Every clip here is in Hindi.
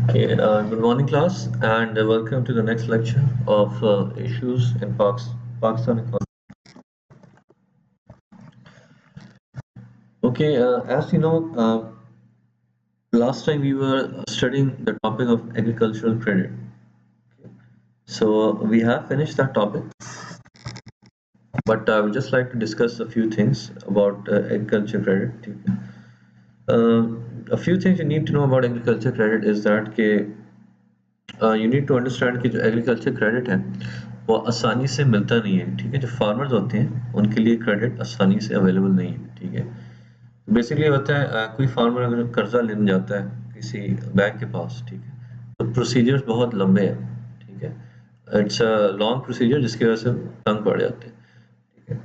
Okay, good morning, class, and welcome to the next lecture of issues in Pakistan economy. Okay, as you know, last time we were studying the topic of agricultural credit. So we have finished that topic, but I would just like to discuss a few things about agriculture credit. A few things you need to know about agriculture credit is that you need to understand कि जो एग्रीकल्चर क्रेडिट है वो आसानी से मिलता नहीं है। ठीक है, जो फार्मर्स होते हैं उनके लिए क्रेडिट आसानी से अवेलेबल नहीं है। ठीक है, बेसिकली होता है कोई फार्मर अगर कर्जा लेने जाता है किसी बैंक के पास, ठीक है, तो प्रोसीजर्स बहुत लंबे हैं। ठीक है, इट्स अ लॉन्ग प्रोसीजर जिसकी वजह से तंग पड़ जाते हैं। ठीक है,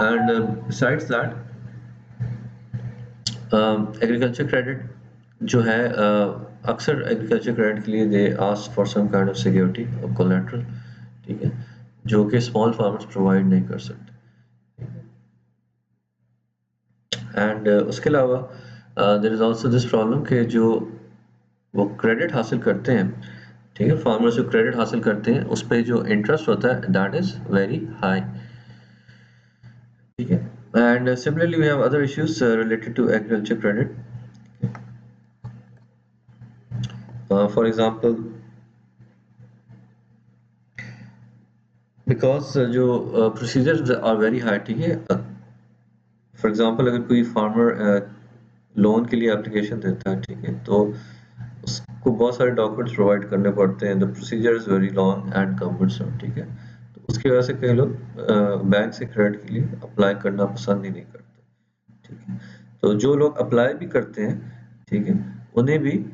and besides that agriculture credit जो है अक्सर एग्रीकल्चर क्रेडिट के लिए they ask for some kind of security और कोलैटरल। ठीक है, जो कि स्मॉल फार्मर्स प्रोवाइड नहीं कर सकते। एंड उसके अलावा there is also this problem कि जो वो क्रेडिट हासिल करते हैं, ठीक है, फार्मर्स जो क्रेडिट हासिल करते हैं उस पे जो इंटरेस्ट होता है दैट इज वेरी हाई। ठीक है, and similarly we have other issues related to agriculture credit. For example because जो प्रोसीजर्स आर वेरी हाई। ठीक है, फॉर एग्जांपल अगर कोई फार्मर लोन के लिए एप्लीकेशन देता है, ठीक है, तो उसको बहुत सारे डॉक्यूमेंट्स प्रोवाइड करने पड़ते हैं। The procedure is very long and cumbersome. ठीक है, तो उसकी वजह से कई लोग बैंक से क्रेडिट के लिए अप्लाई करना पसंद ही नहीं करते। ठीक है, तो जो लोग अप्लाई भी करते हैं, ठीक है, उन्हें भी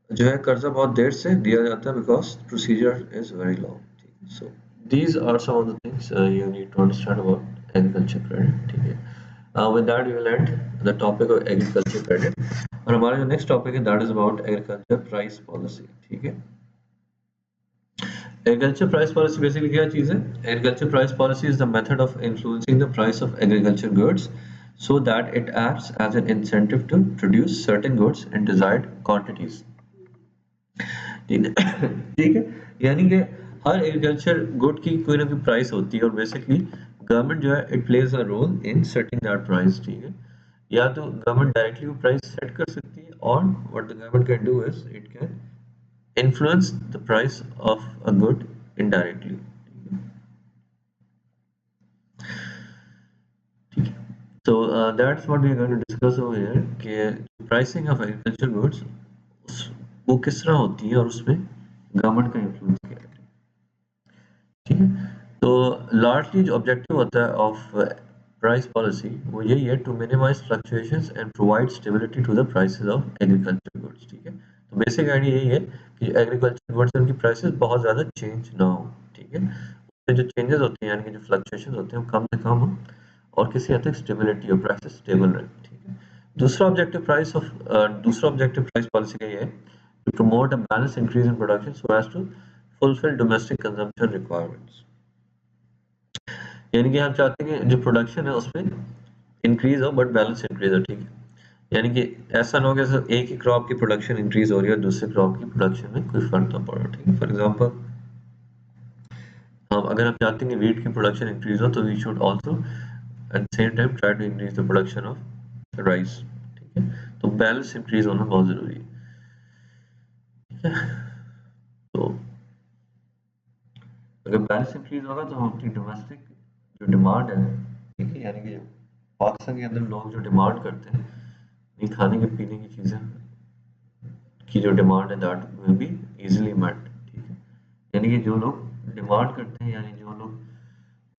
जो है कर्जा बहुत देर से दिया जाता है because procedure is very long. ठीक है, so these are some of the things you need to understand about agriculture credit. ठीक है, with that we will end the topic of agriculture credit और हमारा जो नेक्स्ट टॉपिक है that is about agriculture price policy. ठीक है, एग्रीकल्चर प्राइस पॉलिसी बेसिकली क्या चीज है? Agriculture price policy is the method of influencing the price of agriculture goods so that it acts as an incentive to produce certain goods in desired quantities। ठीक है, ठीक है, यानी कि हर एग्रीकल्चर गुड की कोई ना कोई प्राइस होती है और बेसिकली गवर्नमेंट जो है it plays a role in setting that price. ठीक है, या तो गवर्नमेंट डायरेक्टली वो प्राइस सेट कर सकती है और what the government can do is it can influence the price of a good indirectly. ठीक है, तो that's what we are going to discuss over here कि प्राइसिंग ऑफ एग्रीकल्चर गुड्स वो किस तरह होती है और उसमें गवर्नमेंट का इन्फ्लुएंस क्या है। ठीक है, तो लार्जली जो ऑब्जेक्टिव होता है ऑफ प्राइस पॉलिसी वो यही है to minimise fluctuations and provide stability to the prices of agriculture goods. ठीक है, तो बेसिक आइडिया यही है कि एग्रीकल्चर गुड्स उनकी प्राइसेस बहुत ज़्यादा चेंज ना हो। ठीक है, उसमें जो चेंजेस होते हैं यानी कि जो फ्लक्चुएशंस होते हैं वो कम से कम हो और किसी हद तक स्टेबिलिटी और प्राइसेस स्टेबल रहे। ठीक है, दूसरा ऑब्जेक्टिव प्राइस पॉलिसी का ये है to promote a balanced increase in production so as to fulfill domestic consumption requirements। यानी कि हम चाहते हैं कि जो प्रोडक्शन है उसमें इंक्रीज हो बट बैलेंस इंक्रीज हो। ठीक है, यानी कि ऐसा ना हो कि सिर्फ एक ही क्रॉप की प्रोडक्शन इंक्रीज हो रही है और दूसरे क्रॉप की प्रोडक्शन में कोई फर्क ना पड़ रहा। ठीक है, फॉर एग्जांपल हम अगर हम चाहते हैं कि वीट की प्रोडक्शन इंक्रीज हो तो we should also at the same time try to increase the production of rice. ठीक है, तो बैलेंस इंक्रीज होना बहुत जरूरी है। ठीक है, तो अगर बैलेंस इंक्रीज होगा तो हम अपनी डोमेस्टिक जो डिमांड है, ठीक है, यानी कि पाकिस्तान के अंदर लोग जो डिमांड करते हैं ये खाने के पीने की चीज़ें की जो डिमांड है that will be easily met. ठीक है, यानी कि जो लोग डिमांड करते हैं यानी जो लोग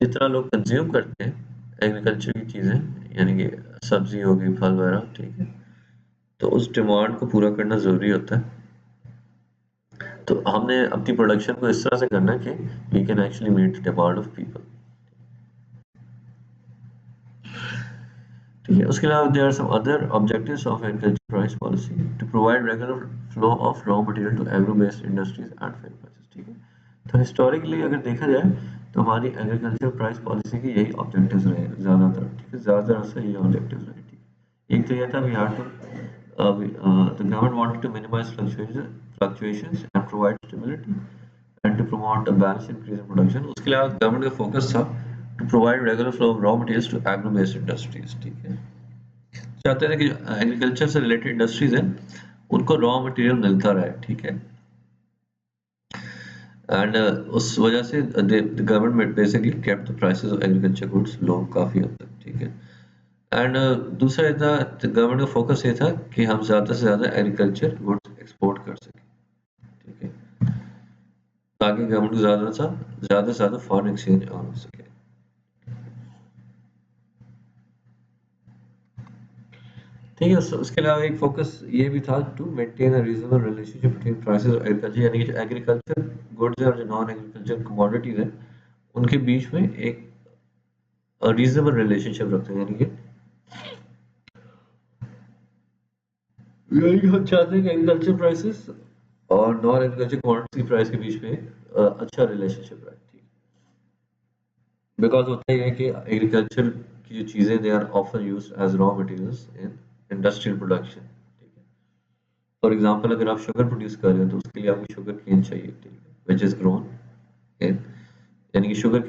जितना लोग कंज्यूम करते हैं एग्रीकल्चर की चीज़ें यानी कि सब्जी हो गई फल वगैरह, ठीक है, तो उस डिमांड को पूरा करना ज़रूरी होता है। तो हमने अपनी प्रोडक्शन को इस तरह से करना है कि we can actually meet the demand of people. ठीक है, उसके अलावा there are some other objectives of agriculture price policy to provide regular flow of raw material to agro based industries at fair prices. ठीक है, तो हिस्टोरिकली अगर देखा जाए तो हमारी एग्रीकल्चर प्राइस पॉलिसी के यही ऑब्जेक्टिव्स रहे ज़्यादातर। ठीक है, ज़्यादातर से यही ऑब्जेक्टिव्स रहे। ठीक है, एक तो यह था we have to the government wanted to minimize fluctuations and provide stability and to promote a balanced increase in production. उसके अलावा गवर्नमेंट का फोकस था to provide regular flow of raw materials to agro-based industries. ठीक है, चाहते थे कि एग्रीकल्चर से रिलेटेड इंडस्ट्रीज हैं उनको रॉ मटेरियल मिलता रहे, ठीक है, एंड उस वजह से the government basically kept the prices of agriculture goods low काफी हद तक, ठीक है। एंड दूसरा ये था, गवर्नमेंट का फोकस ये था कि हम ज्यादा से ज्यादा एग्रीकल्चर गुड्स एक्सपोर्ट कर सकें, ठीक है, ताकि गवर्नमेंट को ज्यादा से ज्यादा फॉरेन एक्सचेंज अर्न हो सके। ठीक है, उसके अलावा एक फोकस ये भी था to maintain a reasonable relationship between prices of agriculture, यानी कि जो एग्रीकल्चर गुड्स है और जो नॉन एग्रीकल्चर कमोडिटीज है उनके बीच में एक रीजनेबल रिलेशनशिप रखते हैं, यानी कि हम चाहते हैं कि एग्रीकल्चर प्राइसेस और नॉन एग्रीकल्चर कमोडिटी प्राइस के बीच में अच्छा रिलेशनशिप रहे, ठीक है, बिकॉज होता ही है कि एग्रीकल्चर की जो चीजें they are often used as raw materials in industrial production, ठीक है। फॉर एग्जांपल अगर आप शुगर प्रोड्यूस कर रहे हो तो उसके लिए आपको शुगर केन चाहिए, ठीक है, व्हिच इज ग्रोन इन, यानी कि शुगर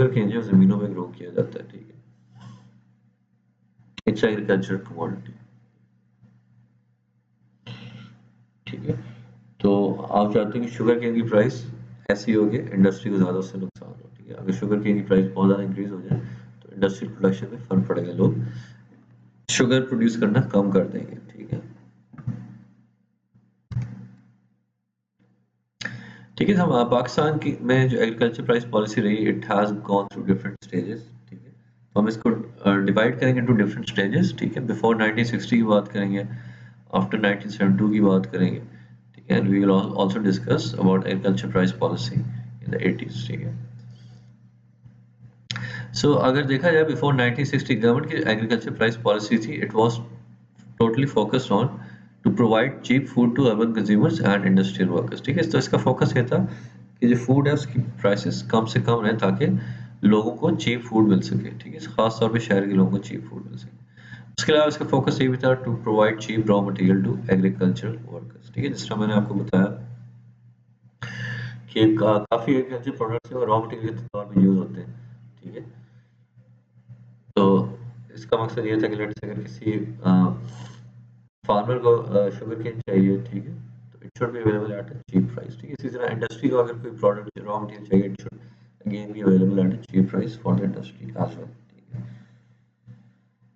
केन जो जमीनों में ग्रो किया जाता है, ठीक है, इट्स एग्रीकल्चर कमोडिटी, ठीक है। तो आप चाहते हैं कि शुगर केन की प्राइस ऐसी हो कि इंडस्ट्री को ज्यादा उससे नुकसान हो, ठीक है। अगर शुगर केन की प्राइस बहुत ज्यादा इंक्रीज हो जाए तो इंडस्ट्रियल प्रोडक्शन में फर्क पड़ेगा, लोग शुगर प्रोड्यूस करना कम कर देंगे, ठीक है। ठीक है, हम पाकिस्तान की में जो एग्रीकल्चर प्राइस पॉलिसी रही, it has gone through different stages, ठीक है। तो हम इसको डिवाइड करेंगे इनटू डिफरेंट स्टेजेस, ठीक है। बिफोर 1960 की बात करेंगे, आफ्टर 1972 की बात करेंगे, ठीक है, and we will also discuss about agriculture price policy in the 80s, ठीक है। सो अगर देखा जाए बिफोर 1960 गवर्नमेंट की एग्रीकल्चर प्राइस पॉलिसी थी, it was totally focused on to provide cheap food to urban consumers and industrial workers, ठीक है। तो इसका फोकस ये था कि जो फूड है उसकी प्राइसेस कम से कम रहे ताकि लोगों को चीप फूड मिल सके, ठीक है, खास तौर पे शहर के लोगों को चीप फूड मिल सके। उसके अलावा इसका फोकस ये भी था to provide cheap raw material to agricultural workers, ठीक है, जिस तरह मैंने आपको बताया कि काफी एग्रीकल्चर प्रोडक्ट्स है और रॉ मटेरियल के तौर पे यूज होते हैं, ठीक है। तो इसका मकसद ये था कि लेट्स अगर किसी फार्मर को शुगर केन चाहिए, ठीक है, तो it should be available at a cheap price, ठीक है। इसी तरह इंडस्ट्री को अगर कोई प्रोडक्ट रॉ मटेरियल चाहिए, it should again be available at a cheap price for the industry as well, ठीक है,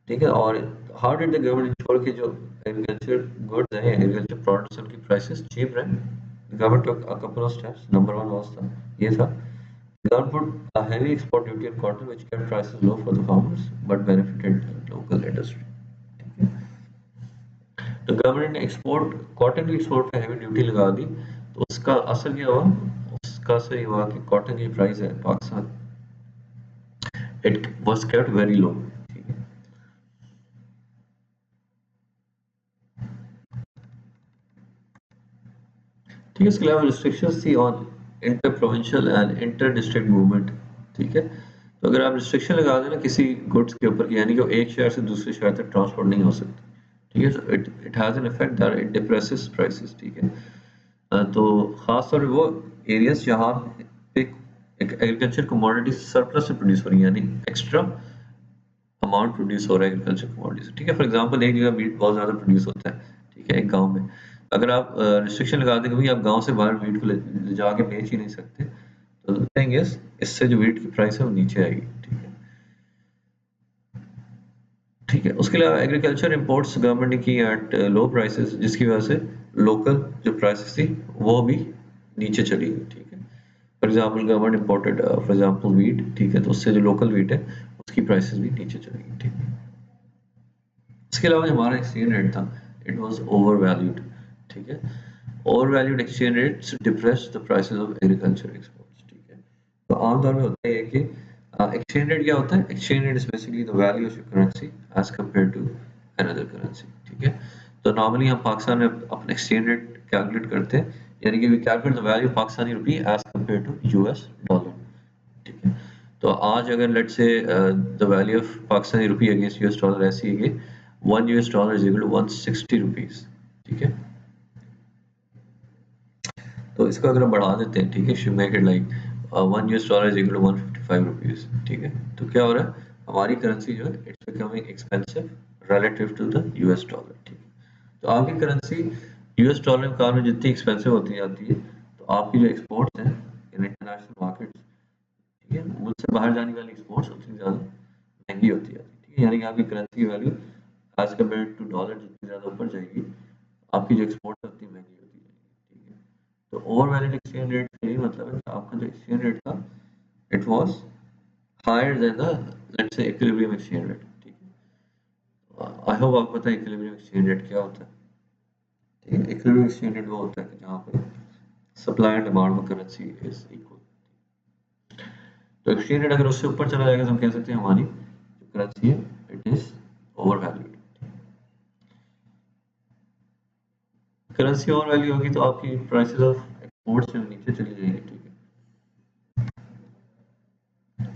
ठीक है। और how did the government ensure कि जो एग्रीकल्चर गुड्स हैं, एग्रीकल्चर प्रोडक्ट्स, उनकी प्राइसेस चीप रहे। Government took a couple of steps. Number 1 was था, ये था, government put a heavy export duty on cotton, which kept prices low for the farmers but benefited the local industry. ठीक है? तो गवर्नमेंट ने एक्सपोर्ट कॉटन की एक्सपोर्ट पे हैवी ड्यूटी लगा दी, तो उसका असर क्या हुआ? उसका असर ये हुआ कि कॉटन की प्राइस है Pakistan, it was kept very low, ठीक है। ठीक है, इसके अलावा रिस्ट्रिक्शंस थी on inter provincial and inter district movement, ठीक है। तो अगर आप रिस्ट्रिक्शन लगा दें ना किसी गुड्स के ऊपर, यानी कि वो एक शहर से दूसरे शहर तक ट्रांसपोर्ट नहीं हो सकती, ठीक है, तो it it has an effect that it depresses prices, ठीक है। तो खास तौर पे वो एरियाज जहाँ पे एक एग्रीकल्चर कमोडिटी सरप्लस से प्रोड्यूस हो रही है, यानी एक्स्ट्रा अमाउंट प्रोड्यूस हो रहा है एग्रीकल्चर कमोडिटी से, ठीक है। फॉर एग्जांपल एक जगह मीट बहुत ज़्यादा प्रोड्यूस होता है, ठीक है, एक गांव में, अगर आप रिस्ट्रिक्शन लगा दें कि भाई आप गांव से बाहर मीट को ले जाके बेच ही नहीं सकते, तो थिंग इज इससे जो मीट की प्राइस है वो नीचे आएगी, ठीक है, ठीक है। उसके अलावा एग्रीकल्चर इंपोर्ट्स गवर्नमेंट ने की एट लो प्राइसेस, जिसकी वजह से लोकल जो प्राइसेस थी वो भी नीचे चली गई, ठीक है। For example government imported for example wheat, ठीक है, तो उससे जो लोकल वीट है उसकी प्राइसेस भी नीचे चली गई, ठीक है। इसके अलावा जो हमारा एक्सचेंज रेट था, इट वाज ओवर वैल्यूड, ठीक है। Over valued exchange rates depress the prices of agriculture exports, ठीक है। तो आमतौर में होता है कि एक्सचेंज रेट क्या होता है? Exchange rate is basically the value of your currency as compare to another currency, ठीक है। तो नॉर्मली हम पाकिस्तान में अपना एक्सचेंज रेट कैलकुलेट करते हैं, यानी कि we calculate the value of Pakistani rupee as compare to US dollar, ठीक है। तो आज अगर let's say the value of Pakistani rupee against US dollar ऐसी है कि $1 is equal to 160 रुपीज, ठीक है। तो इसको अगर हम बढ़ा देते हैं, ठीक है, should make it like $1 is equal to 155 rupees, ठीक है। तो क्या हो रहा है, हमारी करेंसी जो है it's becoming expensive relative to the US dollar, ठीक है। तो आपकी करेंसी यूएस डॉलर के कारण जितनी एक्सपेंसिव होती जाती है, तो आपकी जो एक्सपोर्ट्स हैं इन इंटरनेशनल मार्केट्स, ठीक है, मुल्क से बाहर जाने वाली एक्सपोर्ट्स उतनी ज़्यादा महंगी होती जाती है, ठीक है। यानी कि आपकी करेंसी की value as compare to dollar जितनी ज़्यादा ऊपर जाएगी, आपकी जो एक्सपोर्ट है उतनी महंगी होती जाएगी, ठीक है। तो ओवर वैलिड एक्सचेंज रेट का यही मतलब है कि आपका जो एक्सचेंज रेट था it was higher than the let's say equilibrium exchange rate, ठीक है। आई होप आपको पता है इक्विलिब्रियम एक्सचेंज रेट क्या होता है, ठीक है। इक्विलिब्रियम एक्सचेंज रेट वो होता है कि जहाँ पे सप्लाई एंड डिमांड में करेंसी इज इक्वल। तो एक्सचेंज रेट अगर उससे ऊपर चला जाएगा तो हम कह सकते हैं हमारी जो करेंसी है it is over valued. Currency over value होगी तो आपकी प्राइसेस ऑफ एक्सपोर्ट्स जो नीचे चली जाएंगी, ठीक है।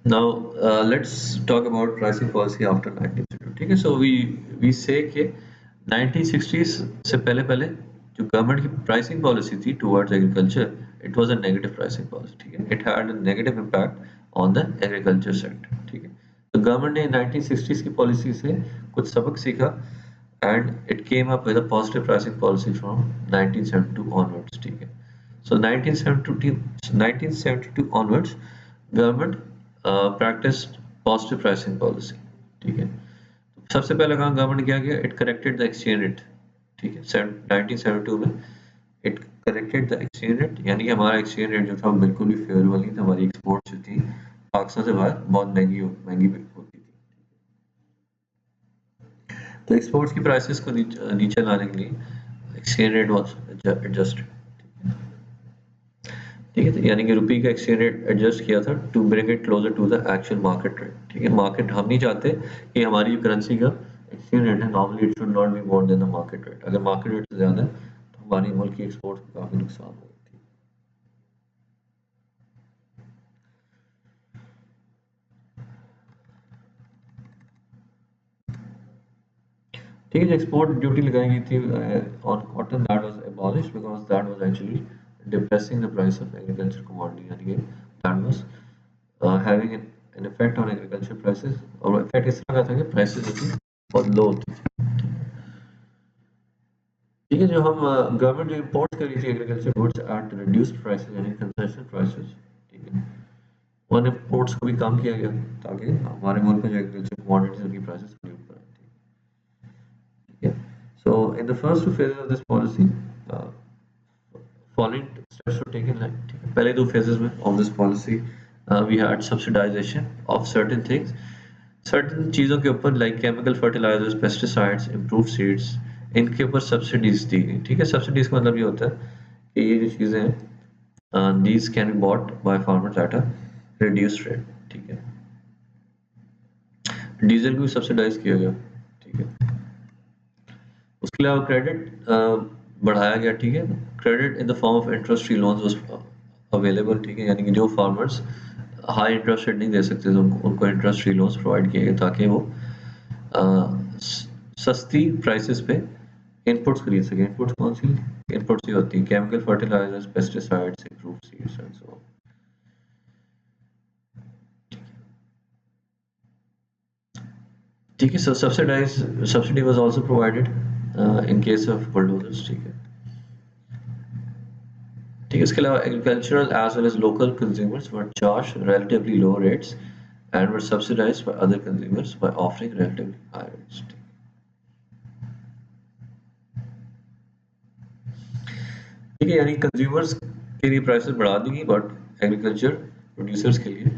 Now let's talk about pricing policy after 1962, ठीक है। सो वी से कि 1960s से पहले पहले जो गवर्नमेंट की प्राइसिंग पॉलिसी थी towards agriculture, it was a negative pricing policy, ठीक है। It had a negative impact on the agriculture sector, ठीक है। तो गवर्नमेंट ने 1960s की पॉलिसी से कुछ सबक सीखा and it came up with a positive pricing policy from 1972 onwards, ठीक है। So 1972 onwards government practiced positive pricing policy, ठीक है। सबसे पहले काम गवर्नमेंट ने क्या किया, it corrected the exchange rate, ठीक है। 1972 में it corrected the exchange rate, यानी कि हमारा एक्सचेंज रेट जो था बिल्कुल भी फेवरेबल नहीं था, हमारी एक्सपोर्ट जो थी पाकिस्तान से बाहर बहुत महंगी महंगी होती थी। तो एक्सपोर्ट्स की प्राइसेस को नीचे लाने के लिए एक्सचेंज रेट वाज एडजस्टेड, ठीक है। तो यानी कि रुपये का एक्सचेंज रेट एडजस्ट किया था to bring it closer to the actual market rate, ठीक है। मार्केट हम नहीं चाहते कि हमारी जो करेंसी का एक्सचेंज रेट है normally it should not be more than the market rate. अगर मार्केट रेट से ज़्यादा है तो हमारी मुल्क की एक्सपोर्ट को काफ़ी नुकसान होगा, ठीक है। जो एक्सपोर्ट ड्यूटी लगाई गई थी on cotton that was abolished because that was actually depressing the price of agriculture commodity, यानी कि that was having an effect on agriculture prices, और इफेक्ट इस तरह का था कि प्राइसेस जो थी बहुत लो होती थी, ठीक है। जो हम गवर्नमेंट जो इम्पोर्ट कर रही थी agriculture goods at reduced prices यानी कंसेशन प्राइसेस, ठीक है, उन इम्पोर्ट्स को भी कम किया गया ताकि हमारे मुल्क में जो एग्रीकल्चर कमोडिटीज उनकी प्राइसेस थोड़ी ऊपर आती है, ठीक है। So in the first two phases of this policy following steps were taken, like ठीक है, पहले दो phases में of this policy we had subsidization of certain things, certain चीज़ों के ऊपर like chemical fertilizers, pesticides, improved seeds, इनके ऊपर सब्सिडीज दी गई, ठीक है। सब्सिडीज का मतलब ये होता है कि ये जो चीज़ें हैं these can be bought by farmers at a reduced rate, ठीक है। डीजल को भी सब्सिडाइज किया गया, ठीक है। उसके अलावा क्रेडिट बढ़ाया गया, ठीक है। Credit in the form of interest free loans was available, ठीक है। यानी कि जो फार्मर्स हाई इंटरेस्ट रेट नहीं दे सकते थे उनको इंटरेस्ट फ्री लोन्स प्रोवाइड किए गए ताकि वो सस्ती प्राइसेस पे इनपुट्स खरीद सकें। इनपुट्स कौन सी इनपुट्स ही होती हैं, chemical fertilisers, pesticides, improve seeds and so on, ठीक है। So subsidy was also provided in case of bulldozers, ठीक है, ठीक है। इसके अलावा agricultural as well as local consumers were charge relatively low rates and were subsidized by other consumers by offering relatively higher rates, ठीक है। यानी कंज्यूमर्स के लिए प्राइसेस बढ़ा दी गई बट एग्रीकल्चर प्रोड्यूसर्स के लिए,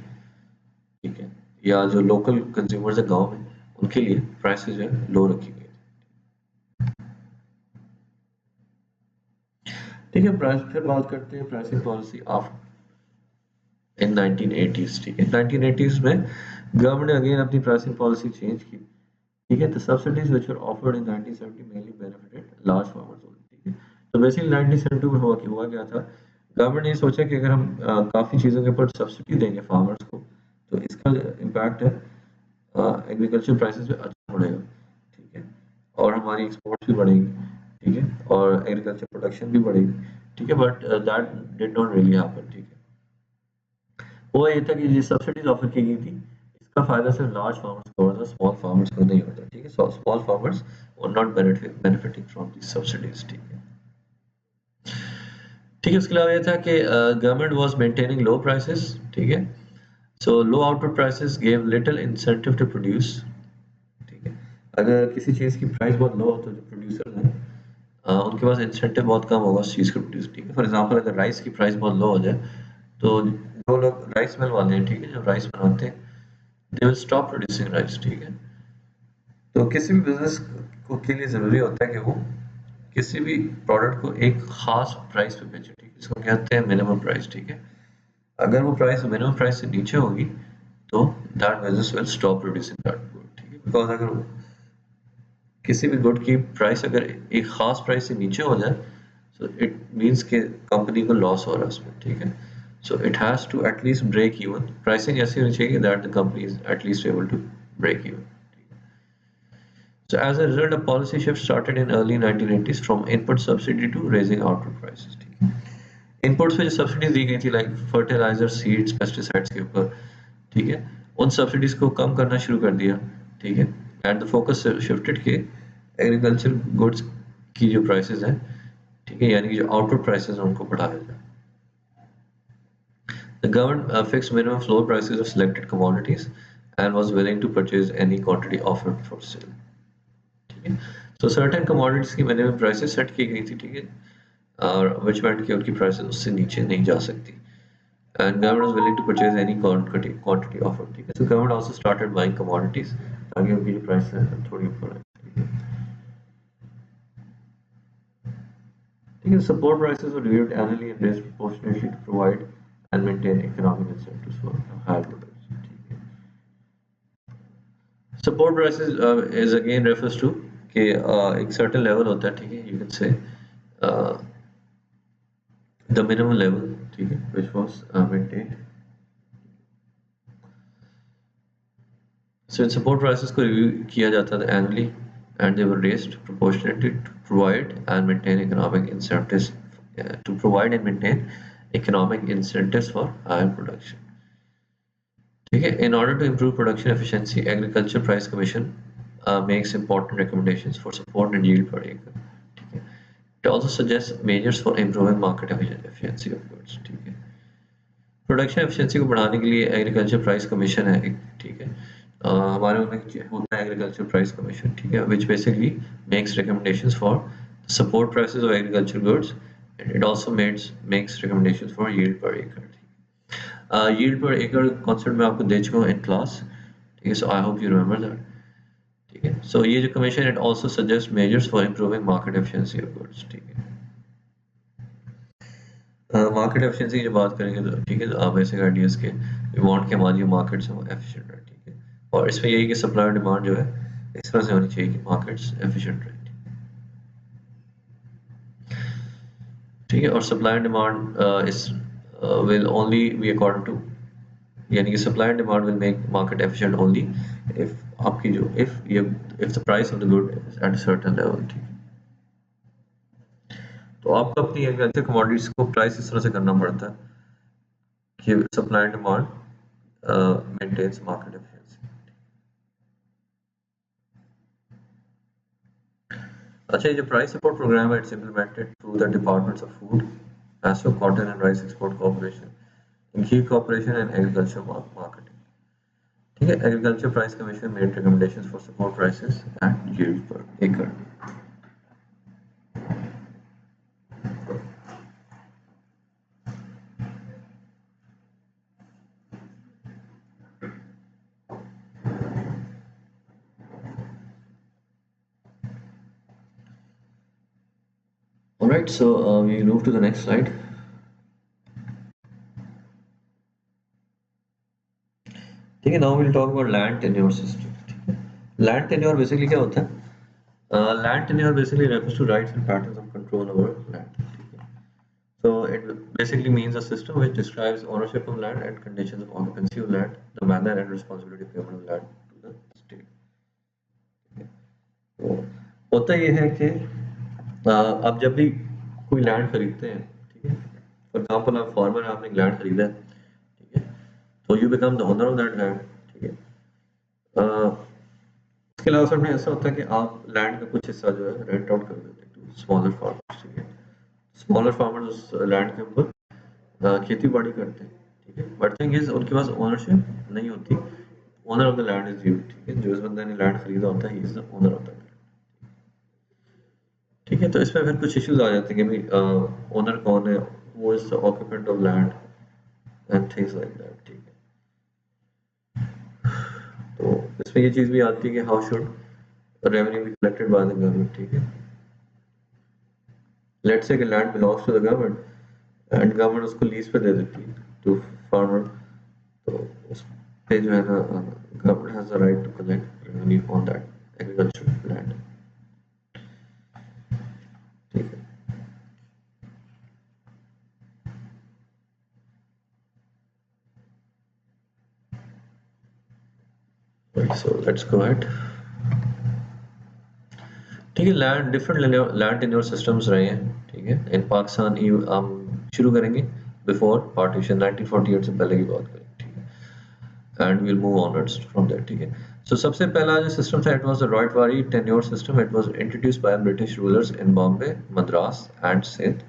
ठीक है, या जो लोकल कंज्यूमर्स है गांव में उनके लिए प्राइसेस जो है लो रखी गई, ठीक है। प्राइस फिर बात करते हैं pricing policy after in 1980s, ठीक है। 1980s में गवर्नमेंट ने अगेन अपनी प्राइसिंग पॉलिसी चेंज की, ठीक है। तो subsidies which were offered in 1970 mainly benefited large farmers only, ठीक है। तो बेसिकली 1972 में हुआ क्या था, गवर्नमेंट ने सोचा कि अगर हम काफ़ी चीज़ों के ऊपर सब्सिडी देंगे फार्मर्स को तो इसका इम्पैक्ट है एग्रीकल्चर प्राइसेस पे अच्छा पड़ेगा, ठीक और हमारी एक्सपोर्ट्स भी बढ़ेगी, ठीक है, और एग्रीकल्चर प्रोडक्शन भी बढ़ेगी, ठीक है, but that did not really happen, ठीक है। हुआ ये था कि ये सब्सिडीज ऑफर की गई थी, इसका फायदा सिर्फ लार्ज फार्मर्स को होता, स्मॉल फार्मर्स को नहीं होता, ठीक है। So small farmers were not benefiting from this subsidies, ठीक है। ठीक है, उसके अलावा ये था कि government was maintaining low prices, ठीक है। So low output prices gave little incentive to produce, ठीक है। अगर किसी चीज़ की प्राइस बहुत लो हो तो जो प्रोड्यूसर्स हैं उनके पास इंसेंटिव बहुत कम होगा उस चीज़ को प्रोड्यूस, ठीक है। फॉर एग्जांपल अगर राइस की प्राइस बहुत लो हो जाए तो जो लोग राइस मिल वाले हैं, ठीक है, जो राइस बनाते हैं, they will stop producing rice, ठीक है। तो किसी भी बिजनेस को के लिए ज़रूरी होता है कि वो किसी भी प्रोडक्ट को एक खास प्राइस पे बेचे, ठीक है, इसको कहते हैं मिनिमम प्राइस, ठीक है। अगर वो प्राइस मिनिमम प्राइस से नीचे होगी तो that business will stop producing that good, ठीक है। बिकॉज अगर किसी भी गुड की प्राइस अगर एक खास प्राइस से नीचे हो जाए, सो इट मीन्स कि कंपनी को लॉस हो रहा है उसमें, ठीक है। So it has to at least break even, pricing ऐसी होनी चाहिए that the company is at least able to break even. So as a result, a policy shift started in early 1980s from input subsidy to raising output prices, ठीक है। इनपुट्स पे जो सब्सिडीज दी गई थी लाइक फर्टिलाइजर, सीड्स, पेस्टिसाइड्स के ऊपर, ठीक है, उन सब्सिडीज को कम करना शुरू कर दिया, ठीक है। एंड द फोकस शिफ्टेड के एग्रीकल्चर गुड्स की जो प्राइसेस हैं, ठीक है, यानी कि जो आउटपुट प्राइसेस हैं उनको बढ़ाया जाए। The government fixed minimum floor prices of selected commodities and was willing to purchase any quantity offered for sale, ठीक है। तो सर्टेन कमोडिटीज की मिनिमम प्राइसेस सेट की गई थी, ठीक है, और विच मेंट कि उनकी प्राइसेस उससे नीचे नहीं जा सकती। And government was willing to purchase any quantity offered, ठीक है। So government also started buying commodities ताकि उनकी जो प्राइस है थोड़ी ऊपर आए, ठीक है। ठीक है, support prices were reviewed annually and raised proportionately to provide and maintain economic incentives for higher production, ठीक है। Support prices is again refers to कि एक certain level होता है, ठीक है, you can say uh, the minimum level, ठीक है, which was maintained. So in support prices को review किया जाता था annually and they were raised proportionately to provide and maintain economic incentives to provide and maintain economic incentives for higher production, ठीक है। In order to improve production efficiency, Agriculture Price Commission makes important recommendations for support and yield per acre, ठीक है। It also suggests measures for improving market efficiency of goods, ठीक है। प्रोडक्शन एफिशिएंसी को बढ़ाने के लिए एग्रीकल्चर प्राइस कमीशन है एक, ठीक है। हमारे में होता है एग्रीकल्चर प्राइस कमीशन, ठीक है, which basically makes recommendations for support prices of agriculture goods and it also makes recommendations for yield per एकड़। यील्ड पर एकड़ कॉन्सेप्ट मैं आपको दे चुका हूँ इन क्लास, ठीक है। So I hope you remember that, ठीक है। सो ये जो commission it also suggest measures for improving market efficiency of goods, ठीक है। मार्केट एफिशिएंसी की जब बात करेंगे तो ठीक है, तो बेसिक आइडियाज के वी वांट कि हमारी जो मार्केट्स हैं वो एफिशिएंट रहे, ठीक है। और इसमें यही कि सप्लाई और डिमांड जो है इस तरह से होनी चाहिए कि मार्केट्स एफिशिएंट रहे, ठीक है। और supply and demand is will only be according to, यानी कि supply and demand will make market efficient only if आपकी जो if the price of the good is at a certain level, ठीक है। तो आपको अपनी एग्रीकल्चर कमोडिटीज को प्राइस इस तरह से करना पड़ता है कि supply and demand maintains market efficiency. अच्छा, ये जो प्राइस सपोर्ट प्रोग्राम है it's implemented through the departments of food, एसो, cotton and rice export corporation, इनकी कॉर्पोरेशन एंड एग्रीकल्चर मार्केटिंग, ठीक है। Agriculture price commission made recommendations for support prices and yield per एकड़। Alright, so we move to the next slide. ठीक है, now we'll talk about land tenure system, ठीक है। Land tenure basically क्या होता है? Land tenure basically refers to rights and patterns of control over land, ठीक है। So it basically means a system which describes ownership of land and conditions of occupancy of land, the manner and responsibility of payment of land to the state, ठीक है। तो होता ये है कि आप जब भी कोई लैंड खरीदते हैं, ठीक है, फॉर एग्जाम्पल आप फार्मर हैं, आपने लैंड खरीदा है, ठीक है, तो you become the owner of that land, ठीक है। उसके अलावा सर में ऐसा होता है कि आप लैंड का कुछ हिस्सा जो है रेंट आउट कर देते हैं टू स्मॉलर फार्मर्स, ठीक है। स्मॉलर फार्मर्स उस लैंड के ऊपर खेती बाड़ी करते हैं, ठीक है, बट थिंग इज उनके पास ओनरशिप नहीं होती। Owner of the land is you, ठीक है, जो इस बंदे ने लैंड खरीदा होता है, he is the owner of the land, ठीक है। तो इसमें फिर कुछ इश्यूज आ जाते हैं कि भाई ओनर कौन है, वो is the occupant of land and things like that, ठीक है। तो इसमें ये चीज भी आती है कि how should revenue be collected by the government, ठीक है। लेट्स से कि land belongs to the government and government उसको लीज पे दे देती है टू फार्मर, तो उस पे जो है ना government has the right to collect revenue on that agricultural land, ठीक है। So let's go ahead. ठीक है, land different land in your systems रहे हैं, ठीक है। इन पाकिस्तान हम शुरू करेंगे बिफोर पार्टीशन 1948 से पहले की बात करें, ठीक है, and will move onwards from there, ठीक है। सो सबसे पहला जो सिस्टम था, it was the Ryotwari tenure system. It was introduced by British rulers in Bombay, Madras and Sindh.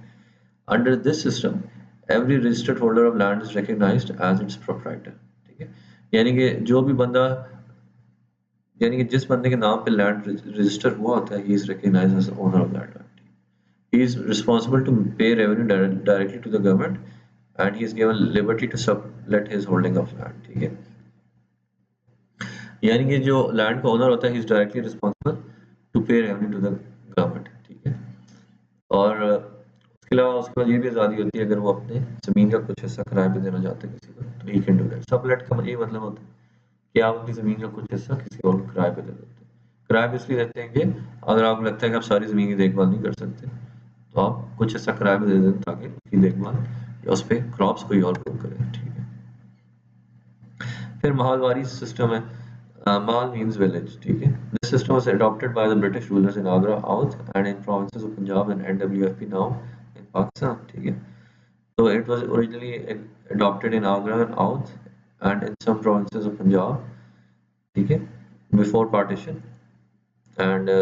Under this system every registered holder of land is recognised as its proprietor, ठीक है। यानी कि जो भी बंदा, यानी कि जिस बंदे के नाम पे लैंड रजिस्टर हुआ होता है, he is recognised as owner of that land. He is responsible to pay revenue directly to the government, and he is given liberty to sublet his holding of land, ठीक है। यानी कि जो लैंड का ओनर होता है, he is directly responsible to pay revenue to the government, ठीक है। और उसके अलावा उसके बाद ये भी आज़ादी होती है, अगर वो अपने ज़मीन का कुछ हिस्सा किराए पे देना चाहते हैं किसी को, तो he can do that। Sublet का ये मतलब होता है कि आप अपनी ज़मीन का कुछ हिस्सा किसी और को किराए पे दे देते हैं। किराए पे इसलिए देते हैं कि अगर आपको लगता है कि आप सारी ज़मीन की देखभाल नहीं कर सकते, तो आप कुछ ऐसा किराए पे दे दें ताकि उसकी देखभाल या उस पे क्रॉप्स कोई और ग्रो करे, ठीक है। फिर महलवारी सिस्टम है, महल मींस विलेज, ठीक है। This system was adopted by the British rulers in Agra, Oudh and in provinces of Punjab and NWFP now in Pakistan, ठीक है। So it was originally adopted in Agra and Oudh and in some provinces of Punjab, ठीक है, before partition, and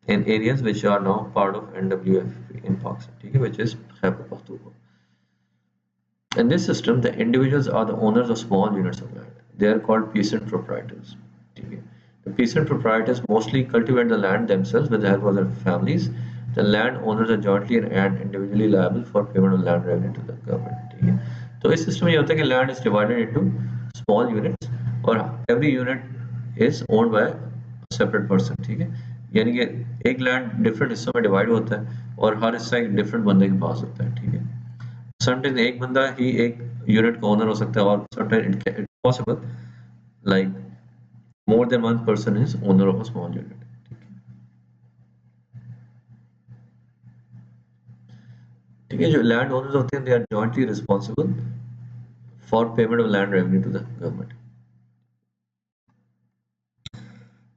in areas which are now part of NWFP in Pakistan, ठीक है, which is Khyber Pakhtunkhwa. In this system, the individuals are the owners of small units of land. They are called peasant proprietors, ठीक है। The peasant proprietors mostly cultivate the land themselves with the help of their families. The land owners are jointly and individually liable for payment of land revenue to the government, ठीक है। तो इस सिस्टम में ये होता है कि land is divided into small units और every unit is owned by a separate person, ठीक है। यानी कि एक लैंड डिफरेंट हिस्सों में डिवाइड होता है और हर हिस्सा एक डिफरेंट बंदे के पास होता है, ठीक है। समटाइम्स एक बंदा ही एक यूनिट का ओनर हो सकता है और sometimes it possible like more than one person is owner of a small unit, ठीक है। जो लैंड ओनर्स होते हैं, they are jointly responsible for payment of land revenue to the government.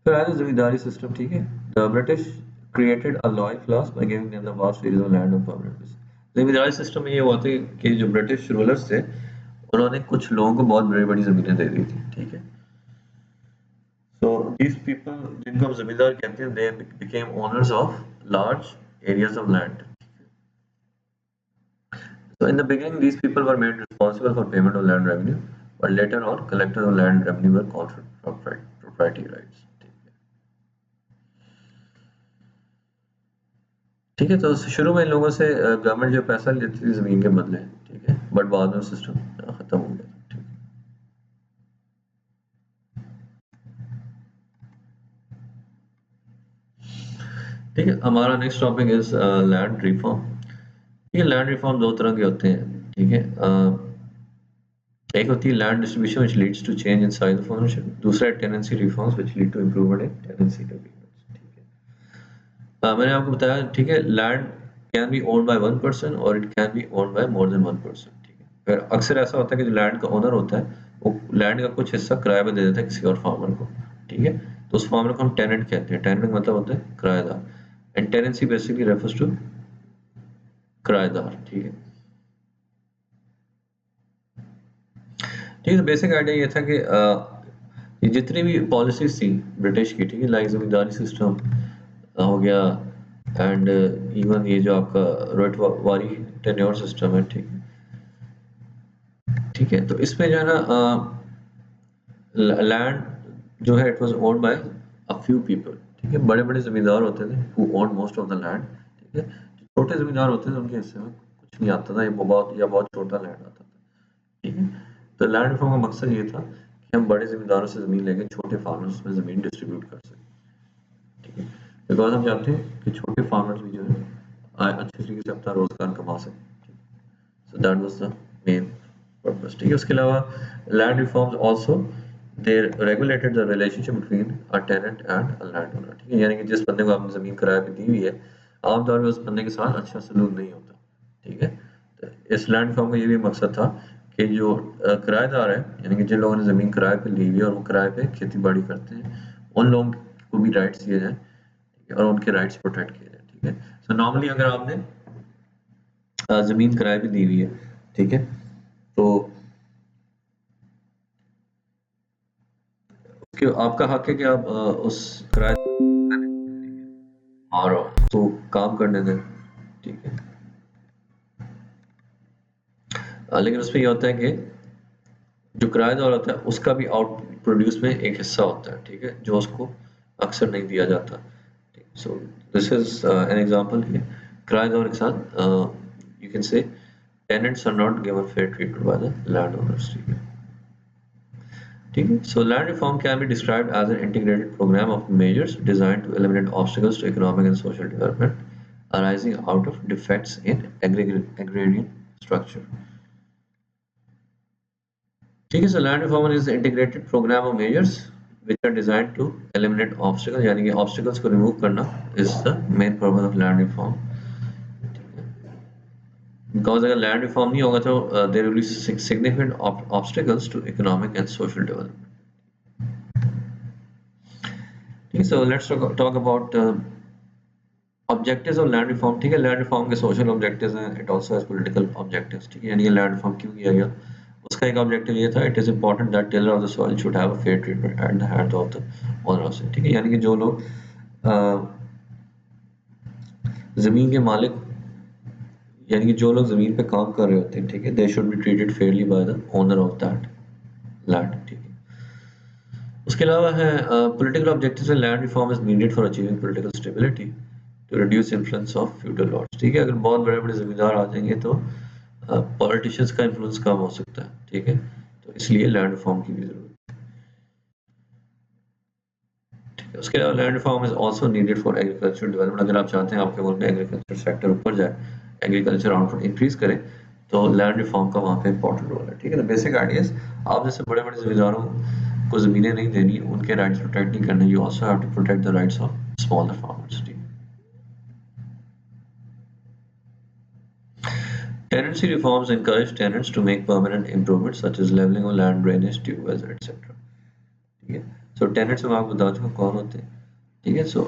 फिर आया जमींदारी सिस्टम, ठीक है। The British created a loyal class by giving them the vast areas of land on permanent basis। Zamindari system में ये हुआ था कि जो ब्रिटिश रूलर्स थे, उन्होंने कुछ लोगों को बहुत बड़ी बड़ी जमीनें दे दी थी, ठीक है। So these people, जिनको हम जमींदार कहते हैं, they became owners of large areas of land. So in the beginning, these people were made responsible for payment of land revenue, but later on, collectors of land revenue were conferred property rights. ठीक है, तो शुरू में इन लोगों से गवर्नमेंट जो पैसा लेती थी जमीन के बदले, ठीक है, बट बाद में सिस्टम खत्म हो गया, ठीक है। ठीक है, हमारा next topic is land reform. ठीक है, लैंड रिफॉर्म दो तरह के होते हैं, ठीक है। एक होती है land distribution which leads to change in size of ownership, दूसरा है tenancy reforms which lead to improvement in tenancy agreements, ठीक है। मैंने आपको बताया, ठीक है, land can be owned by one person और it can be owned by more than one person, ठीक है। फिर अक्सर ऐसा होता है कि जो लैंड का ओनर होता है, वो लैंड का कुछ हिस्सा किराए पे दे देता है किसी और फार्मर को, ठीक है। तो उस फार्मर को हम टेनेंट कहते हैं। टेनेंट मतलब होता है किराएदार, and tenancy basically refers to किराएदार। ठीक है, ठीक है। तो बेसिक आइडिया ये था कि ये जितनी भी पॉलिसीज थी ब्रिटिश की, ठीक है, लाइक जमींदारी सिस्टम हो गया, एंड इवन ये जो आपका रोटवारी टेन्योर सिस्टम है, ठीक है, ठीक है। तो इसमें जो है ना लैंड जो है it was owned by a few people, ठीक है। बड़े बड़े जमींदार होते थे who owned most of the land, ठीक है। जो छोटे जमींदार होते थे उनके हिस्से में कुछ नहीं आता था, ये बहुत छोटा लैंड आता था, ठीक है। तो लैंड रिफॉर्म का मकसद ये था कि हम बड़े जमींदारों से जमीन लेके छोटे फार्मर्स में जमीन डिस्ट्रीब्यूट कर सकें, ठीक है। बिकॉज हम चाहते हैं कि छोटे फार्मर्स भी जो है अच्छे तरीके से अपना रोजगार कमा सकें। So that was the main purpose, ठीक है। उसके अलावा land reforms also they regulated the relationship between a tenant and a land owner, ठीक है। यानी कि जिस बंदे को आपने जमीन किराए पे दी हुई है, आमतौर पर उस बंदे के साथ अच्छा सलूक नहीं होता, ठीक है। तो इस लैंड रिफॉर्म का ये भी मकसद था कि जो किराएदार है, यानी कि जिन लोगों ने जमीन किराए पे ली हुई है और वो किराए पे खेती बाड़ी करते हैं, उन लोगों को भी राइट्स दिए जाए, ठीक है, और उनके राइट्स प्रोटेक्ट किए जाए, ठीक है। सो नॉर्मली अगर आपने जमीन किराए पे दी हुई है, ठीक है, तो कि आपका हक है कि आप उस किराए और तो काम करने दें, ठीक है। लेकिन उसमें ये होता है कि जो किराएदार होता है उसका भी आउट प्रोड्यूस में एक हिस्सा होता है, ठीक है, जो उसको अक्सर नहीं दिया जाता। So this is an example कि किराएदार के साथ you can say tenants are not given fair treatment by the landowners, ठीक है, ठीक है। So land reform can be described as an integrated program of measures designed to eliminate obstacles to economic and social development arising out of defects in agrarian structure, ठीक है। So land reform is an integrated program of measures which are designed to eliminate obstacles, यानी कि obstacles को remove करना is the main purpose of land reform, because अगर लैंड रिफॉर्म नहीं होगा तो there will be significant obstacles to economic and social development, ठीक है। So let's talk about objectives of land reform, ठीक है। लैंड रिफॉर्म के सोशल ऑब्जेक्टिव्स हैं, it also has political objectives, ठीक है। यानी कि लैंड रिफॉर्म क्यों किया गया, उसका एक ऑब्जेक्टिव ये था, it is important that tiller of the soil should have a fair treatment at the hand of the owner of it, ठीक है। यानी कि जो लोग जमीन के मालिक, यानी कि जो लोग जमीन पे काम कर रहे होते हैं, ठीक है, they should be treated fairly by the owner of that land, ठीक है। उसके अलावा है पॉलिटिकल ऑब्जेक्टिव्स में land reform is needed for achieving political stability to reduce influence of feudal lords, ठीक है। अगर बहुत बड़े बड़े जमींदार आ जाएंगे तो पॉलिटिशियंस का इन्फ्लुएंस कम हो सकता है, ठीक है। तो इसलिए लैंड रिफॉर्म की भी जरूरत है। उसके अलावा land reform is also needed for agriculture development. अगर आप चाहते हैं आपके मुल्क में एग्रीकल्चर सेक्टर ऊपर जाए, एग्रीकल्चर आउटपुट इंक्रीज करे, तो लैंड रिफॉर्म का वहाँ पे इंपॉर्टेंट रोल है, ठीक है। तो बेसिक आइडियाज, आप जैसे बड़े बड़े जमींदारों को जमीनें नहीं देनी, उनके राइट्स प्रोटेक्ट नहीं करने, you also have to protect the rights of smaller farmers, ठीक है। Tenancy reforms encourage tenants to make permanent improvements such as leveling of land, drainage, tube wells, etc. ठीक है। सो टेनेंट्स में आपको बता चुका कौन होते हैं, ठीक है। सो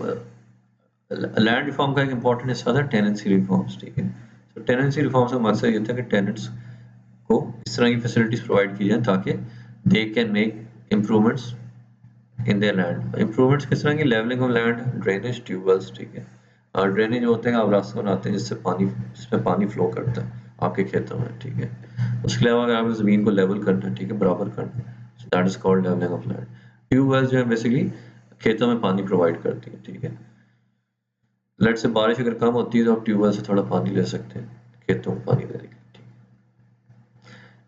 लैंड रिफॉर्म का एक इंपॉर्टेंट हिस्सा था टेनेंसी रिफॉर्म्स, ठीक है। सो टेनेंसी रिफॉर्म्स का मकसद ये था कि टेनेंट्स को इस तरह की फैसिलिटीज प्रोवाइड की जाए ताकि they can make improvements in their land. Improvements किस तरह की, levelling of land, drainage, tubewells, ठीक है। और ड्रेनेज होते हैं, आप रास्ते बनाते हैं जिसमें पानी फ्लो करता है आपके खेतों में, ठीक है। उसके अलावा अगर आपने ज़मीन को लेवल करना है, ठीक है, बराबर करना है, so that is called levelling of land. Tubewells जो है बेसिकली खेतों में पानी प्रोवाइड करती है, ठीक है। लेट से बारिश अगर कम होती है तो आप ट्यूबवेल से थोड़ा पानी ले सकते हैं खेतों में पानी देने के लिए, ठीक है,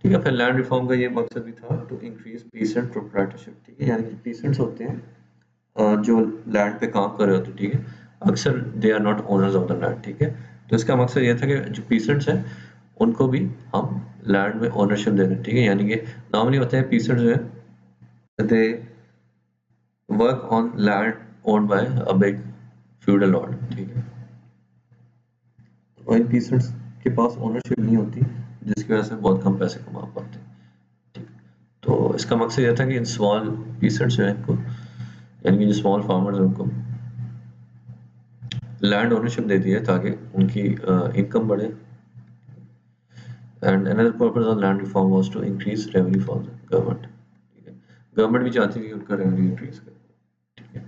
ठीक है। फिर लैंड रिफॉर्म का ये मकसद भी था टू इंक्रीज पीसेंट प्रोप्राइटरशिप, ठीक है। यानी कि पीसेंट्स होते हैं जो लैंड पे काम कर रहे होते हैं, ठीक है, अक्सर they are not owners of the land, ठीक है। तो इसका मकसद ये था कि जो पीसेंट्स हैं उनको भी हम लैंड में ओनरशिप दे दें, ठीक है। यानी कि नॉर्मली होते हैं पीसेंट्स जो है they work on land owned by a big feudal Lord, ठीक है। और इन पीसेंट्स के पास ओनरशिप नहीं होती, जिसकी वजह से बहुत कम पैसे कमा पाते हैं, ठीक। तो इसका मकसद ये था कि इन स्मॉल पीसेंट्स जो है इनको यानी कि जो स्मॉल फार्मर्स हैं उनको लैंड ओनरशिप दे दी है ताकि उनकी इनकम बढ़े। And another purpose of land reform was to increase revenue for the government. ठीक है, गवर्नमेंट भी चाहती थी कि उनका रेवेन्यू इंक्रीज करे। ठीक है,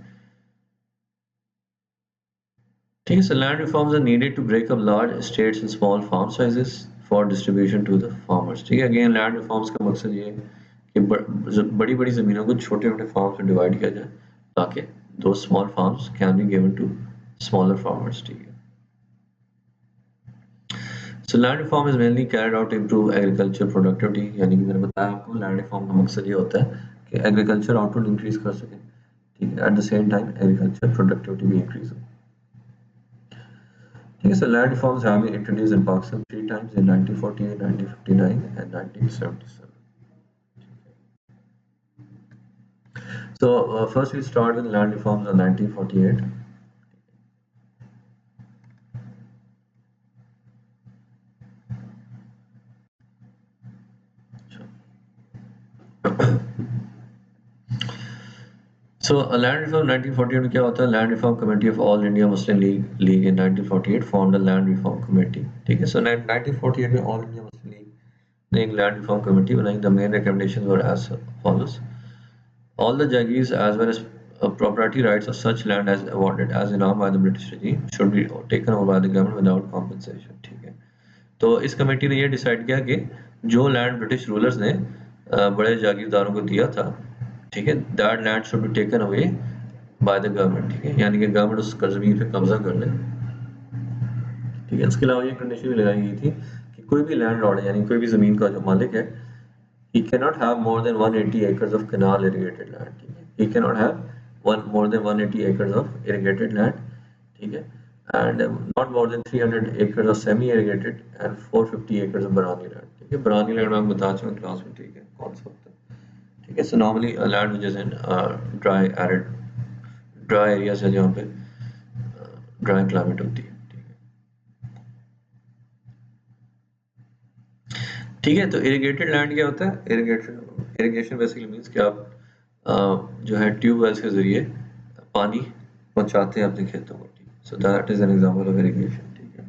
ठीक है, so land reforms are needed to break up large estates and small farm sizes for distribution to the farmers। ठीक है, अगेन लैंड रिफॉर्म्स का मकसद ये है कि बड़ी बड़ी ज़मीनों को छोटे छोटे फार्म्स में डिवाइड किया जाए ताकि दो small farms can be given to smaller farmers. ठीक है, so land reform is mainly carried out to improve agriculture productivity. यानी कि मैंने बताया आपको लैंड रिफॉर्म का मकसद ये होता है कि एग्रीकल्चर आउटपुट इंक्रीज कर सके। ठीक है, eight the same time agriculture productivity भी इंक्रीज हो। ठीक है, so land reforms have been introduced in Pakistan three times in 1948, 1959 and 1977। So first we start with land reforms in 1948। So land reform 1948 में क्या होता है? Land Reform Committee of All India Muslim League in 1948 formed a land reform committee। ठीक है, so 1948 में All India Muslim League ने एक land reform committee बनाई। The main recommendations were as follows: all the Jagirs as well as property rights of such land as awarded as inam by the British regime should be taken over by the government without compensation। ठीक है, तो इस कमेटी ने ये डिसाइड किया कि जो लैंड ब्रिटिश रूलर्स ने बड़े जागीरदारों को दिया था, ठीक है, that land should be taken away by the government. ठीक है, यानी कि गवर्नमेंट उस ज़मीन पे कब्जा कर ले। ठीक है, इसके अलावा ये कंडीशन भी लगाई गई थी कि कोई भी लैंड लॉर्ड है, यानी कोई भी ज़मीन का जो मालिक है, he cannot have more than 180 acres of canal irrigated land। ठीक है, he cannot have more than 180 acres of irrigated land। ठीक है, and not more than 300 acres of semi irrigated and 450 acres of barani land। ठीक है, barani land मैं आपको बता चुका हूँ क्लास में। ठीक है, कौन सा होता है? ठीक है, so normally a land which is in dry areas है जहाँ पे ड्राई क्लाइमेट होती है। ठीक है, तो इरिगेटेड लैंड क्या होता है? इरिगेशन बेसिकली मींस कि आप जो है ट्यूबवेल्स के जरिए पानी पहुंचाते हैं अपने खेतों को। ठीक है, so that is an example of irrigation. ठीक है,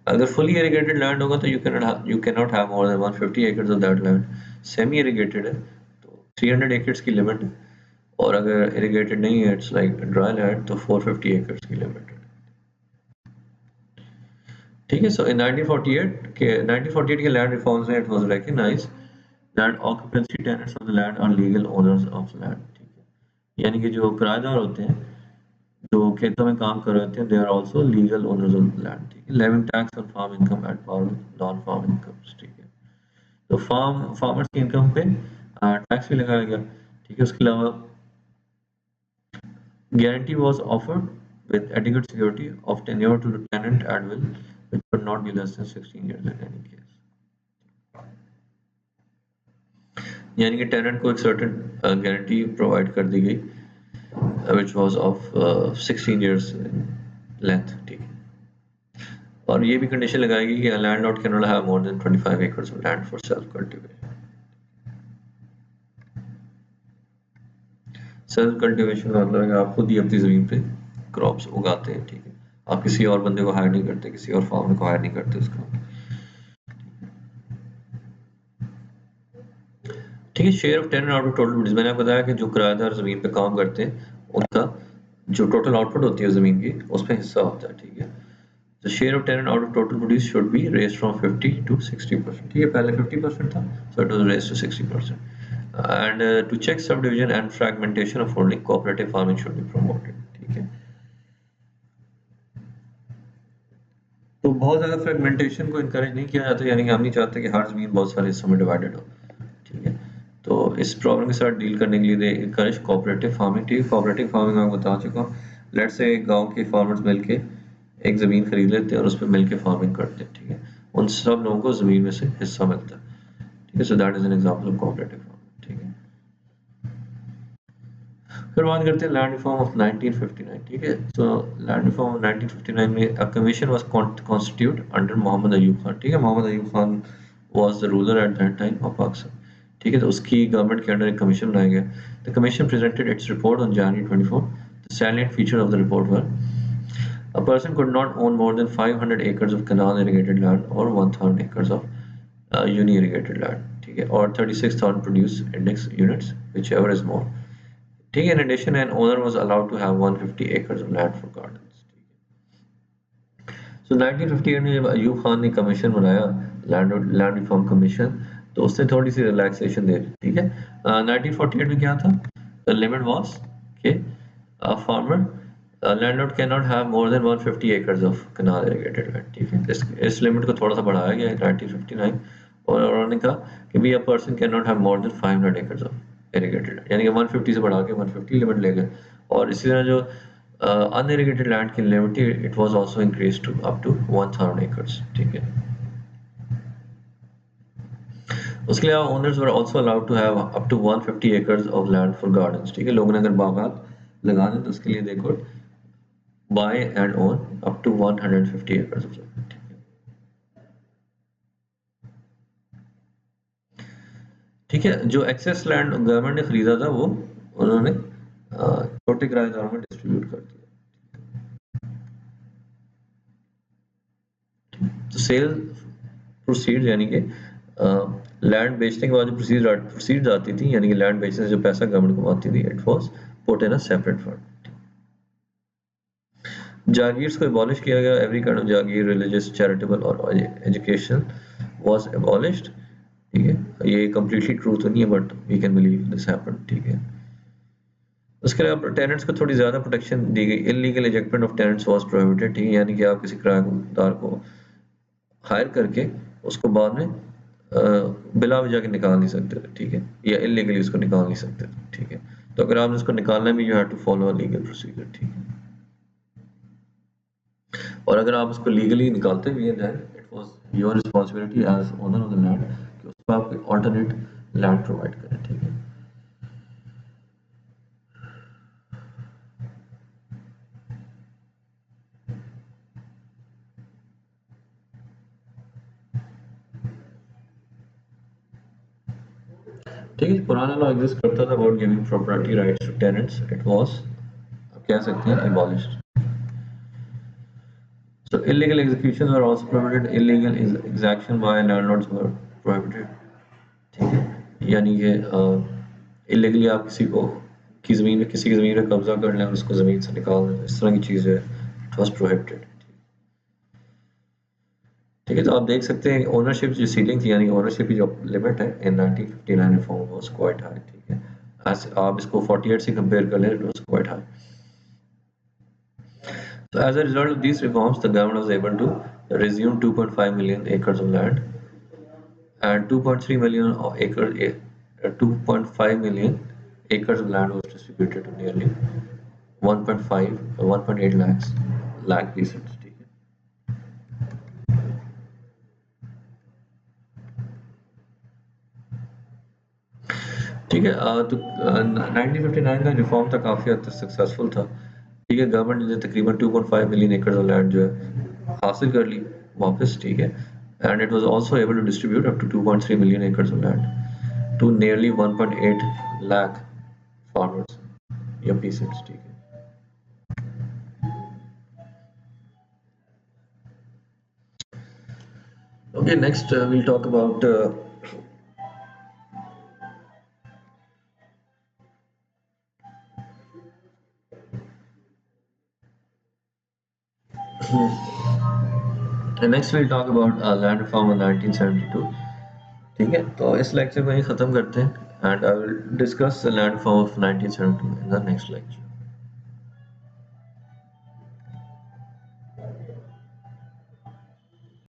अगर फुली इरिगेटेड लैंड होगा तो you can not have more than 150 acres of that land. Semi irrigated है तो 300 एकर्स की लिमिट है, और अगर इरिगेटेड नहीं है, इट्स लाइक ड्राई लैंड, तो 450 एकर्स की लिमिट है। ठीक है, सो इन 1948 के लैंड रिफॉर्म्स में it was recognised that occupancy tenants of the land are legal owners of land. ठीक है, यानी कि जो किराएदार होते हैं जो खेतों में काम कर रहे होते हैं, they are also legal owners of land. ठीक है, levying tax on farm income at par with non farm incomes. ठीक है, तो फार्मर्स की इनकम पे टैक्स भी लगाया गया। ठीक है, उसके अलावा guarantee was offered with adequate security of tenure to the tenant at will, which would not be less than 16 years in any case। यानी कि टेनेंट को एक सर्टेन गारंटी प्रोवाइड कर दी गई which was of 16 years in length। ठीक है, और ये भी कंडीशन लगाई गई कि a landlord cannot have more than 25 acres of land for self cultivation। Self cultivation का मतलब है कि आप खुद ही अपनी ज़मीन पे क्रॉप्स उगाते हैं। ठीक है, आप किसी और बंदे को हायर नहीं करते, किसी और फार्मर को हायर नहीं करते उसका। ठीक है, share of tenant out of total produce, मैंने आपको बताया कि जो किराएदार ज़मीन पे काम करते हैं उनका जो टोटल आउटपुट होती है ज़मीन की उसमें हिस्सा होता है। ठीक है, तो share of tenant out of total produce should be raised from 50 to 60%। ठीक है, पहले 50% था, so it was raised to 60%। and to check subdivision and fragmentation of holding, cooperative farming should be promoted। ठीक है, तो बहुत ज़्यादा फ्रेगमेंटेशन को इनकरेज नहीं किया जाता, यानी कि हम नहीं चाहते कि हर ज़मीन बहुत सारे हिस्सों में डिवाइडेड हो। ठीक है, तो इस प्रॉब्लम के साथ डील करने के लिए दे इनकरेज कोऑपरेटिव फार्मिंग। ठीक है, कोऑपरेटिव फार्मिंग मैं बता चुका हूँ। लेट्स से गांव के फार्मर्स मिलके एक ज़मीन खरीद लेते हैं और उस पर मिलके फार्मिंग करते हैं। ठीक है, उन सब लोगों को ज़मीन में से हिस्सा मिलता है। ठीक है, so that is an example of cooperative farming. ठीक है, फिर बात करते हैं लैंड रिफॉर्म ऑफ 1959। ठीक है, तो लैंड रिफॉर्म ऑफ 1959 में a commission was constitute under Mohammad Ayub Khan. ठीक है, Mohammad Ayub Khan was the ruler at that time of Pakistan. ठीक है, तो उसकी गवर्नमेंट के अंडर एक कमीशन बनाया गया The commission presented its report on January 24. The salient feature of the report were: a person could not own more than 500 acres of canal irrigated land or 1000 acres of uni irrigated land, ठीक है, or 36,000 produce index units, whichever is more. ठीक है. In addition, an owner was allowed to have 150 acres of land for gardens. So 1958 में जब अयूब खान ने कमीशन बनाया, लैंड रिफॉर्म कमीशन, तो उसने थोड़ी सी रिलैक्सेशन दे दी. ठीक है. 1948 में क्या था? The limit was okay, a farmer landlord cannot have more than 150 acres of canal irrigated land. ठीक है. इस लिमिट को थोड़ा सा बढ़ाया गया 1959, और उन्होंने कहा कि भी a person cannot have more than 500 acres of irrigated land, यानी कि 150 से बढ़ा के 150 लिमिट ले गए. और इसी तरह जो unirrigated land की limit, it was also increased to up to 1000 acres. ठीक है. उसके अलावा owners were also allowed to have up to 150 acres of land for gardens. ठीक है. लोगों ने अगर बागात लगाने तो उसके लिए they could buy and own up to 150 acres of land. ठीक है. जो एक्सेस लैंड गवर्नमेंट ने खरीदा था वो उन्होंने छोटे किराएदारों में डिस्ट्रीब्यूट कर दिया. तो सेल प्रोसीड यानी कि लैंड बेचने के बाद जो प्रोसीड आती थी, यानी कि लैंड बेचने से जो पैसा गवर्नमेंट कमाती थी, it was put in a separate fund. Jagirs को एबॉलिश किया गया. Every kind of jagir, religious, charitable और एजुकेशन वाज एबॉलिश्ड. ठीक है. ये कंप्लीटली ट्रू तो नहीं है, but we can believe this happened. ठीक है. उसके अलावा टेनेंट्स को थोड़ी ज्यादा प्रोटेक्शन दी गई. Illegal ejectment of tenants was prohibited. ठीक है. यानी कि आप किसी किराएदार को हायर करके उसको बाद में बिला वजह के निकाल नहीं सकते थे. ठीक है. या इलीगली उसको निकाल नहीं सकते थे. ठीक है. तो अगर आपने उसको निकालना भी, you have to follow a legal procedure. ठीक है. और अगर आप उसको लीगली निकालते भी हैं, then it was your responsibility as owner of the land कि उसको आप ऑल्टरनेट लैंड प्रोवाइड करें. ठीक है. ठीक है. पुराना लॉ एग्जिस्ट करता था about giving property rights to tenants. It was, आप कह सकते हैं, abolished. So illegal executions are also prohibited. Illegal exaction by landlords were prohibited. ठीक है. यानी कि इलीगली आप किसी को की ज़मीन में, किसी की ज़मीन पे कब्जा कर लें और उसको ज़मीन से निकाल दें, इस तरह की चीज़ है, इट वाज प्रोहिबिटेड. ठीक है. तो आप देख सकते हैं ओनरशिप जो सीलिंग थी, यानी ओनरशिप की जो लिमिट है इन 1959 रिफॉर्म वाज क्वाइट हाई. ठीक है. आप इसको 48 से कंपेयर कर लें, it was quite high. So as a result of these reforms, the government was able to resume 2.5 million acres of land, and 2.3 million of 2.5 million acres of land was distributed to nearly 1.5 or 1.8 lakh peasants. ठीक है. तो 1959 का रिफॉर्म था काफ़ी हद तक सक्सेसफुल था. ठीक है. गवर्नमेंट ने तकरीबन 2.5 मिलियन एकड़ ऑफ लैंड जो है हासिल कर ली वापस. ठीक है. And it was also able to distribute up to 2.3 million एकड़ of land to nearly 1.8 lakh farmers या पीसेंट्स. ठीक है. Okay, next we'll talk about next we'll talk about land reform in 1972. ठीक है. तो इस लेक्चर को यहीं ख़त्म करते हैं, and I will discuss the land reform of 1972 in the next lecture.